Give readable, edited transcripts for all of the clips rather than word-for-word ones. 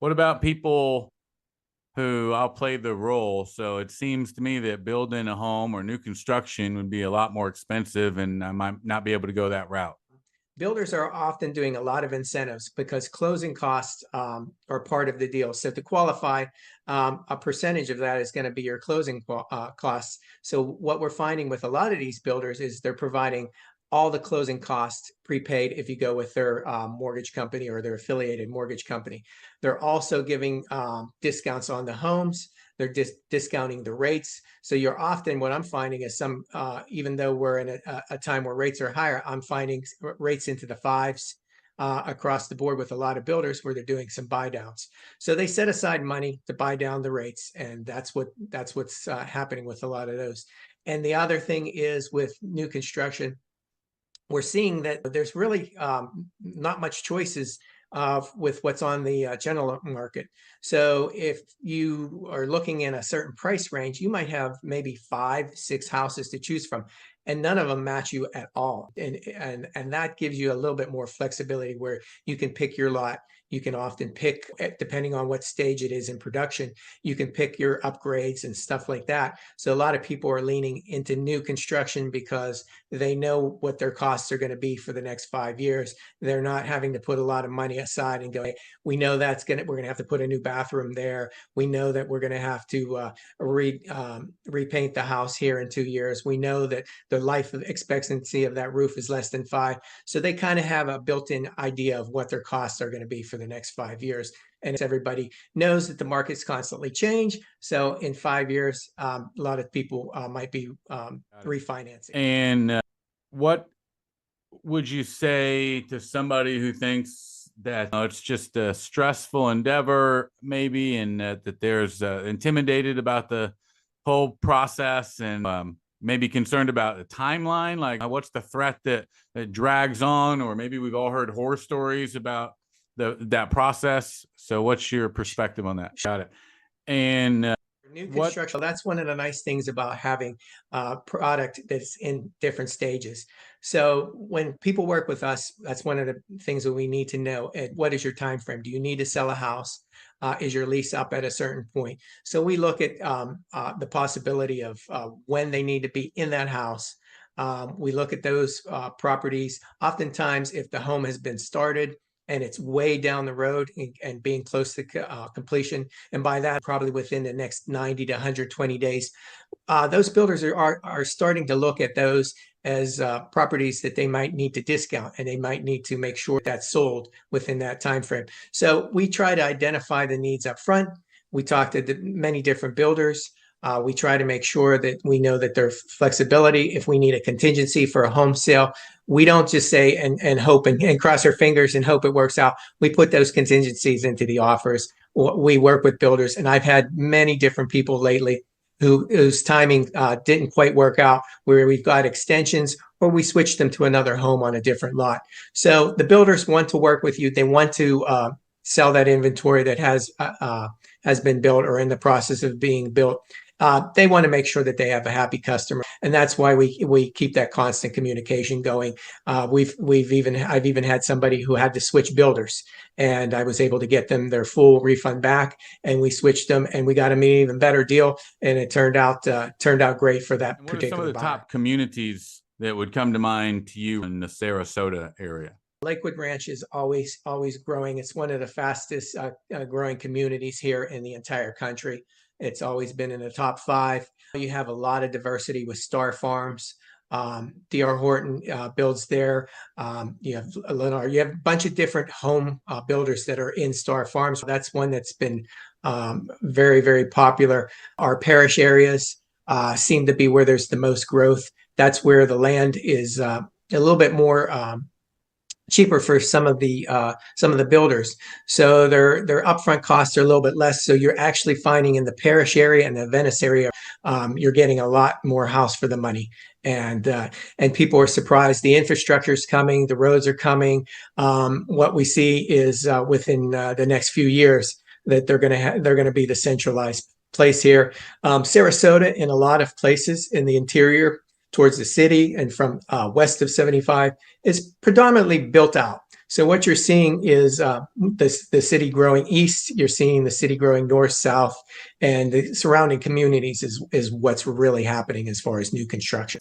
What about people who I'll play the role? So it seems to me that building a home or new construction would be a lot more expensive, and I might not be able to go that route. Builders are often doing a lot of incentives because closing costs are part of the deal. So to qualify, a percentage of that is going to be your closing costs. So what we're finding with a lot of these builders is they're providing all the closing costs prepaid if you go with their mortgage company or their affiliated mortgage company. They're also giving discounts on the homes. They're discounting the rates. So you're often, what I'm finding is even though we're in a time where rates are higher, I'm finding rates into the fives across the board with a lot of builders where they're doing some buy downs. So they set aside money to buy down the rates, and that's what's happening with a lot of those. And the other thing is with new construction, we're seeing that there's really not much choices with what's on the general market. So if you are looking in a certain price range, you might have maybe 5, 6 houses to choose from, and none of them match you at all. And that gives you a little bit more flexibility where you can pick your lot. You can often pick, depending on what stage it is in production, you can pick your upgrades and stuff like that. So a lot of people are leaning into new construction because they know what their costs are going to be for the next 5 years. They're not having to put a lot of money aside and go, hey, we know we're going to have to put a new bathroom there. We know that we're going to have to repaint the house here in 2 years. We know that the life expectancy of that roof is less than 5. So they kind of have a built-in idea of what their costs are going to be for the next 5 years. And everybody knows that the markets constantly change. So in 5 years, a lot of people might be refinancing. And what would you say to somebody who thinks that it's just a stressful endeavor, maybe, and that there's intimidated about the whole process and maybe concerned about the timeline? Like, what's the threat that drags on? Or maybe we've all heard horror stories about that process. So what's your perspective on that? Got it. And new construction, that's one of the nice things about having a product that's in different stages. So when people work with us, that's one of the things that we need to know. What is your time frame? Do you need to sell a house? Is your lease up at a certain point? So we look at the possibility of when they need to be in that house. We look at those properties. Oftentimes, if the home has been started and it's way down the road and being close to completion, and by that, probably within the next 90 to 120 days, those builders are starting to look at those as properties that they might need to discount, and they might need to make sure that's sold within that time frame. So we try to identify the needs up front. We talk to many different builders. We try to make sure that we know that there's flexibility. If we need a contingency for a home sale, we don't just say and hope and cross our fingers and hope it works out. We put those contingencies into the offers. We work with builders, and I've had many different people lately whose timing didn't quite work out, where we've got extensions or we switched them to another home on a different lot. So the builders want to work with you. They want to sell that inventory that has been built or in the process of being built. They want to make sure that they have a happy customer, and that's why we keep that constant communication going. I've even had somebody who had to switch builders, and I was able to get them their full refund back, and we switched them, and we got them an even better deal, and it turned out great for that particular buyer. What are some of the top communities that would come to mind to you in the Sarasota area? Lakewood Ranch is always growing. It's one of the fastest growing communities here in the entire country. It's always been in the top 5. You have a lot of diversity with Star Farms. D.R. Horton builds there. You have Lennar. You have a bunch of different home builders that are in Star Farms. That's one that's been very, very popular. Our parish areas seem to be where there's the most growth. That's where the land is a little bit more cheaper for some of the builders. So their upfront costs are a little bit less. So you're actually finding in the parish area and the Venice area, you're getting a lot more house for the money. And people are surprised. The infrastructure is coming. The roads are coming. What we see is within the next few years that they're going to be the centralized place here. Sarasota, in a lot of places in the interior, towards the city and from west of 75, is predominantly built out. So what you're seeing is the city growing east. You're seeing the city growing north, south, and the surrounding communities is what's really happening as far as new construction.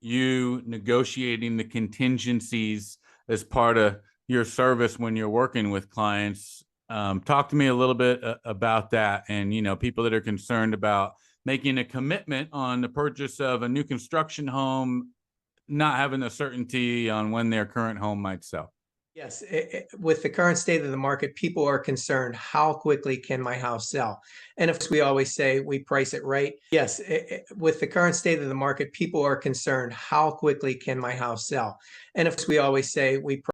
You negotiating the contingencies as part of your service when you're working with clients. Talk to me a little bit about that, and people that are concerned about making a commitment on the purchase of a new construction home, not having the certainty on when their current home might sell. Yes, with the current state of the market, people are concerned, how quickly can my house sell? And of course, we always say we price it right. Yes, with the current state of the market, people are concerned, how quickly can my house sell? And of course, we always say we